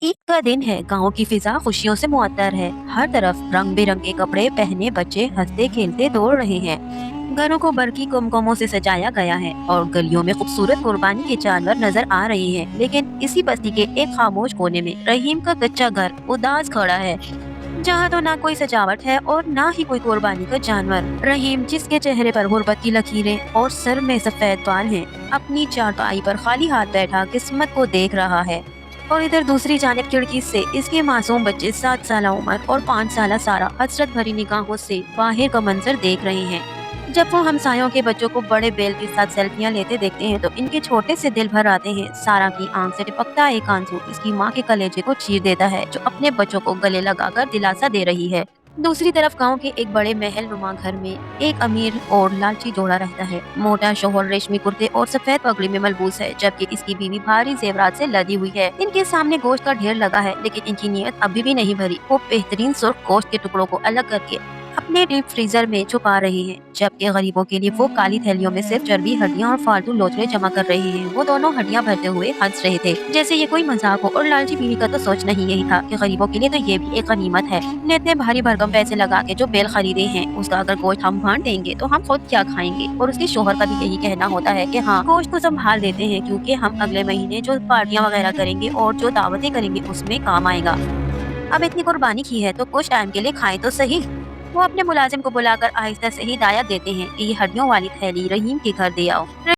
ईद का दिन है। गांव की फिजा खुशियों से मुअत्तर है। हर तरफ रंग बिरंगे कपड़े पहने बच्चे हंसते खेलते दौड़ रहे हैं। घरों को बरकी कुमकुमों से सजाया गया है और गलियों में खूबसूरत कुर्बानी के जानवर नजर आ रहे हैं। लेकिन इसी बस्ती के एक खामोश कोने में रहीम का कच्चा घर उदास खड़ा है, जहाँ तो ना कोई सजावट है और ना ही कोई कुर्बानी का जानवर। रहीम, जिसके चेहरे पर गुर्बत की लकीरें और सर में सफेद बाल हैं, अपनी चारपाई पर खाली हाथ बैठा किस्मत को देख रहा है। और इधर दूसरी जानिब खिड़की से इसके मासूम बच्चे 7 साल उम्र और 5 साल सारा हसरत भरी निगाहों से बाहर का मंजर देख रहे हैं। जब वो हमसायों के बच्चों को बड़े बेल के साथ सेल्फियां लेते देखते हैं तो इनके छोटे से दिल भर आते हैं। सारा की आंख से टपकता एक आंसू इसकी माँ के कलेजे को चीर देता है, जो अपने बच्चों को गले लगाकर दिलासा दे रही है। दूसरी तरफ गांव के एक बड़े महल नुमा घर में एक अमीर और लालची जोड़ा रहता है। मोटा शोहर रेशमी कुर्ते और सफेद पगड़ी में मलबूस है, जबकि इसकी बीवी भारी जेवरात से लदी हुई है। इनके सामने गोश्त का ढेर लगा है, लेकिन इनकी नीयत अभी भी नहीं भरी। वो बेहतरीन सुर्ख गोश्त के टुकड़ों को अलग करके अपने डीप फ्रीजर में छुपा रहे हैं, जबकि गरीबों के लिए वो काली थैलियों में सिर्फ चर्बी, हड्डियां और फालतू लोचड़े जमा कर रहे हैं। वो दोनों हड्डियां भरते हुए हंस रहे थे, जैसे ये कोई मजाक हो। और लालची बीवी का तो सोचना ही यही था कि गरीबों के लिए तो ये भी एक गनीमत है। ने इतने भारी भरकम पैसे लगा के जो बेल खरीदे हैं, उसका अगर गोश्त हम बांट देंगे तो हम खुद क्या खाएंगे। और उसके शोहर का भी यही कहना होता है कि हाँ, गोश्त को संभाल देते हैं, क्योंकि हम अगले महीने जो पार्टियां वगैरह करेंगे और जो दावतें करेंगे उसमें काम आएगा। अब इतनी कुर्बानी की है तो कुछ टाइम के लिए खाएं तो सही। वो अपने मुलाजिम को बुलाकर आहिस्ता से हिदायत देते हैं कि ये हड्डियों वाली थैली रहीम के घर दे आओ।